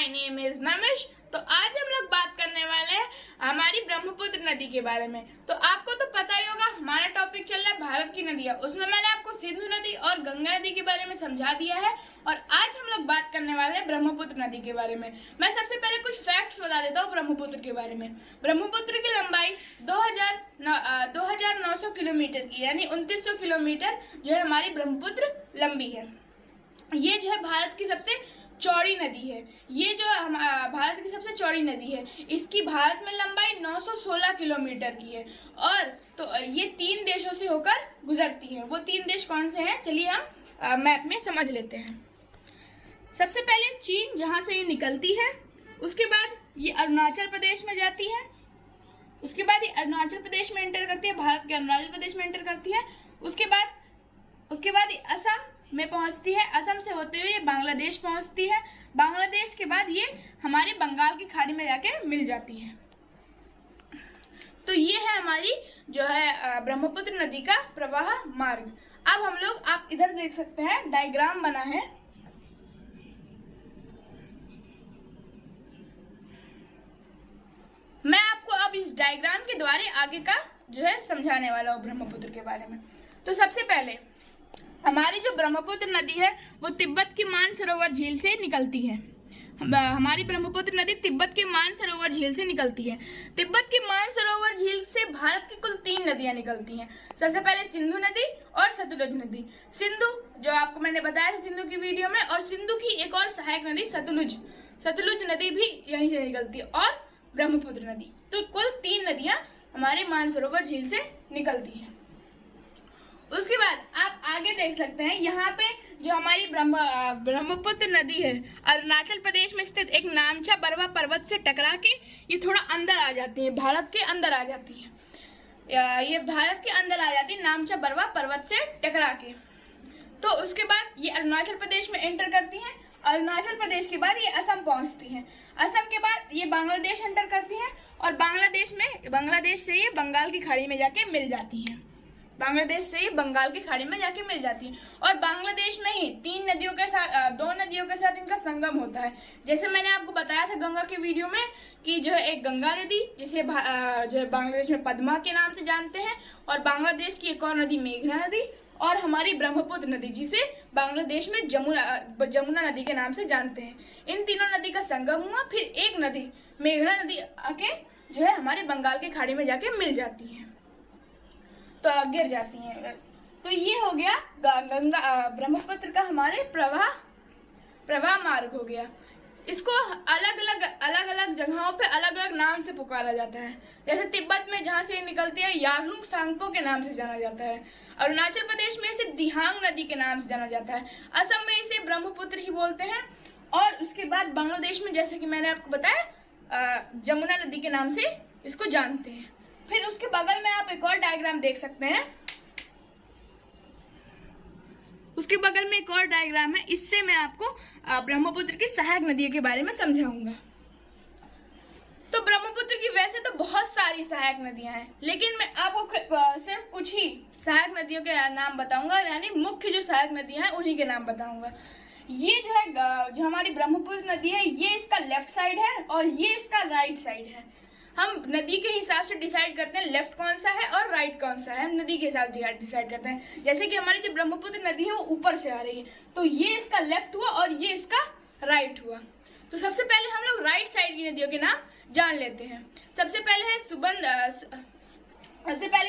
My name is Namish. तो आज हम लोग बात करने वाले हैं हमारी ब्रह्मपुत्र नदी के बारे में। तो आपको तो पता ही होगा हमारा टॉपिक चल रहा है भारत की नदियां। उसमें मैंने आपको सिंधु नदी और गंगा नदी के बारे में समझा दिया है और आज हम लोग बात करने वाले हैं ब्रह्मपुत्र नदी के बारे में। मैं सबसे पहले कुछ फैक्ट्स बता देता हूँ ब्रह्मपुत्र के बारे में। ब्रह्मपुत्र की लंबाई 2900 किलोमीटर की, यानी 2900 किलोमीटर जो है हमारी ब्रह्मपुत्र लंबी है। ये जो है भारत की सबसे चौड़ी नदी है। ये जो भारत की सबसे चौड़ी नदी है, इसकी भारत में लंबाई 916 किलोमीटर की है और तो ये 3 देशों से होकर गुजरती है। वो 3 देश कौन से हैं, चलिए हम मैप में समझ लेते हैं। सबसे पहले चीन, जहां से ये निकलती है। उसके बाद ये अरुणाचल प्रदेश में जाती है। उसके बाद ये अरुणाचल प्रदेश में एंटर करती है, भारत के अरुणाचल प्रदेश में एंटर करती है। उसके बाद ये असम में पहुंचती है। असम से होते हुए ये बांग्लादेश पहुंचती है। बांग्लादेश के बाद ये हमारे बंगाल की खाड़ी में जाके मिल जाती है। तो ये है हमारी जो है ब्रह्मपुत्र नदी का प्रवाह मार्ग। अब हम लोग, आप इधर देख सकते हैं डायग्राम बना है। मैं आपको अब इस डायग्राम के द्वारा आगे का जो है समझाने वाला हूँ ब्रह्मपुत्र के बारे में। तो सबसे पहले हमारी जो ब्रह्मपुत्र नदी है वो तिब्बत की मानसरोवर झील से निकलती है। हमारी ब्रह्मपुत्र नदी तिब्बत के मानसरोवर झील से निकलती है। तिब्बत की मानसरोवर झील से भारत की कुल 3 नदियां निकलती हैं। सबसे पहले सिंधु नदी और सतलुज नदी। सिंधु जो आपको मैंने बताया था सिंधु की वीडियो में, और सिंधु की एक और सहायक नदी सतलुज नदी भी यहीं से निकलती है, और ब्रह्मपुत्र नदी। तो कुल 3 नदियां हमारे मानसरोवर झील से निकलती है। उसके बाद आप आगे देख सकते हैं, यहाँ पे जो हमारी ब्रह्मपुत्र नदी है अरुणाचल प्रदेश में स्थित एक नामचा बरवा पर्वत से टकरा के ये थोड़ा अंदर आ जाती है, भारत के अंदर आ जाती है। ये भारत के अंदर आ जाती है नामचा बरवा पर्वत से टकरा के। तो उसके बाद ये अरुणाचल प्रदेश में एंटर करती है। अरुणाचल प्रदेश के बाद ये असम पहुंचती है। असम के बाद ये बांग्लादेश एंटर करती है और बांग्लादेश से ये बंगाल की खाड़ी में जाके मिल जाती है। बांग्लादेश से ये बंगाल की खाड़ी में जाके मिल जाती है और बांग्लादेश में ही 2 नदियों के साथ इनका संगम होता है। जैसे मैंने आपको बताया था गंगा के वीडियो में कि जो है एक गंगा नदी जिसे जो है बांग्लादेश में पद्मा के नाम से जानते हैं, और बांग्लादेश की एक और नदी मेघना नदी, और हमारी ब्रह्मपुत्र नदी जिसे बांग्लादेश में जमुना नदी के नाम से जानते हैं। इन तीनों नदी का संगम हुआ, फिर एक नदी मेघना नदी आके जो है हमारे बंगाल की खाड़ी में जाके मिल जाती है, तो गिर जाती हैं। तो ये हो गया ब्रह्मपुत्र का हमारे प्रवाह मार्ग हो गया। इसको अलग अलग जगहों पे अलग अलग नाम से पुकारा जाता है। जैसे तिब्बत में जहाँ से निकलती है यारलुंग सांगपो के नाम से जाना जाता है। अरुणाचल प्रदेश में इसे दिहांग नदी के नाम से जाना जाता है। असम में इसे ब्रह्मपुत्र ही बोलते हैं, और उसके बाद बांग्लादेश में जैसे कि मैंने आपको बताया जमुना नदी के नाम से इसको जानते हैं। फिर उसके बगल में आप एक और डायग्राम देख सकते हैं। उसके बगल में एक और डायग्राम है, इससे मैं आपको ब्रह्मपुत्र की सहायक नदियों के बारे में समझाऊंगा। तो ब्रह्मपुत्र की वैसे तो बहुत सारी सहायक नदियां हैं, लेकिन मैं आपको सिर्फ कुछ ही सहायक नदियों के नाम बताऊंगा, यानी मुख्य जो सहायक नदियां हैं उन्हीं के नाम बताऊंगा। ये जो है जो हमारी ब्रह्मपुत्र नदी है, ये इसका लेफ्ट साइड है और ये इसका राइट साइड है। हम नदी के हिसाब से डिसाइड करते हैं लेफ्ट कौन सा है और राइट कौन सा है, हम नदी के हिसाब से डिसाइड करते हैं। जैसे कि हमारी जो ब्रह्मपुत्र नदी है वो ऊपर से आ रही है, तो ये इसका लेफ्ट हुआ और ये इसका राइट हुआ। तो सबसे पहले हम लोग राइट साइड की नदियों के नाम जान लेते हैं। सबसे पहली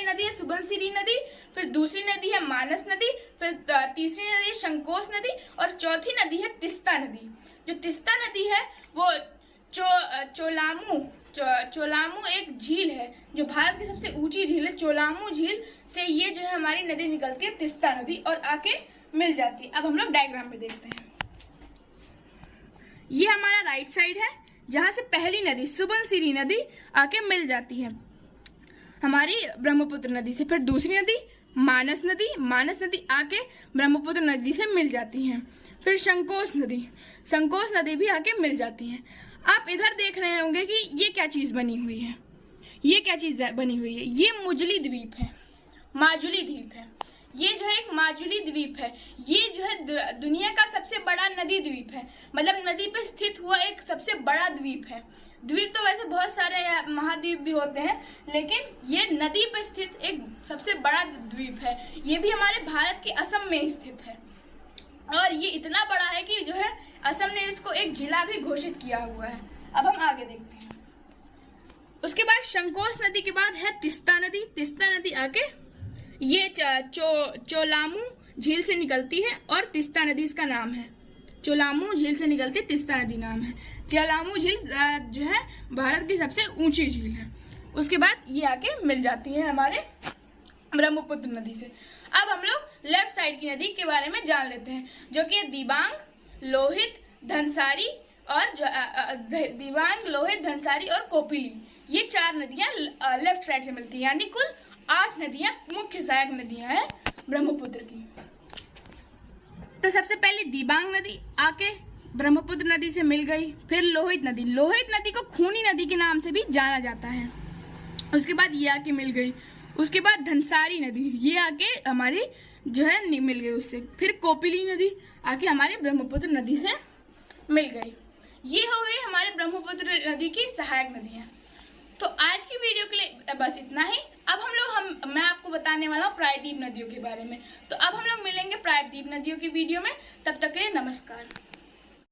नदी है सुबनसिरी नदी, फिर दूसरी नदी है मानस नदी, फिर तीसरी नदी है शंकोस नदी, और चौथी नदी है तिस्ता नदी। जो तिस्ता नदी है वो चोलामू एक झील है, जो भारत की सबसे ऊंची झील है। चोलामू झील से ये जो है हमारी नदी निकलती है तिस्ता नदी और आके मिल जाती है। अब हम लोग डायग्राम में देखते हैं। ये हमारा राइट साइड है, जहां से पहली नदी सुबनसिरी नदी आके मिल जाती है हमारी ब्रह्मपुत्र नदी से। फिर दूसरी नदी मानस नदी आके ब्रह्मपुत्र नदी से मिल जाती है। फिर शंकोस नदी भी आके मिल जाती है। आप इधर देख रहे होंगे कि ये क्या चीज बनी हुई है, ये मुजली द्वीप है, माजुली द्वीप है। ये जो है एक माजुली द्वीप है। ये जो है दुनिया का सबसे बड़ा नदी द्वीप है, मतलब नदी पे स्थित हुआ एक सबसे बड़ा द्वीप है। द्वीप तो वैसे बहुत सारे महाद्वीप भी होते हैं, लेकिन ये नदी पे स्थित एक सबसे बड़ा द्वीप है। ये भी हमारे भारत के असम में स्थित है और ये इतना बड़ा है कि जो है असम ने इसको एक जिला भी घोषित किया हुआ है। अब हम आगे देखते हैं। उसके बाद संकोश नदी के बाद है तीस्ता नदी। तीस्ता नदी आके ये चोलामू झील से निकलती है और तीस्ता नदी इसका नाम है। चोलामू झील से निकलती तीस्ता नदी नाम है। चोलामू झील जो है भारत की सबसे ऊंची झील है। उसके बाद ये आके मिल जाती है हमारे ब्रह्मपुत्र नदी से। अब हम लोग लेफ्ट साइड की नदी के बारे में जान लेते हैं, जो कि दिबांग, लोहित, धनसारी और दिबांग, लोहित, धनसारी और कोपिली, ये 4 नदियां लेफ्ट साइड से मिलती हैं। यानी कुल 8 नदियां मुख्य सहायक नदियां हैं ब्रह्मपुत्र की। तो सबसे पहले दिबांग नदी आके ब्रह्मपुत्र नदी से मिल गई। फिर लोहित नदी, लोहित नदी को खूनी नदी के नाम से भी जाना जाता है। उसके बाद ये आके मिल गई। उसके बाद धनसारी नदी, ये आके हमारी जो है मिल गई उससे। फिर कोपिली नदी आके हमारे ब्रह्मपुत्र नदी से मिल गई। ये हो गई हमारे ब्रह्मपुत्र नदी की सहायक नदियां। तो आज की वीडियो के लिए बस इतना ही। अब मैं आपको बताने वाला हूँ प्रायद्वीप नदियों के बारे में। तो अब हम लोग मिलेंगे प्रायद्वीप नदियों की वीडियो में। तब तक के लिए नमस्कार।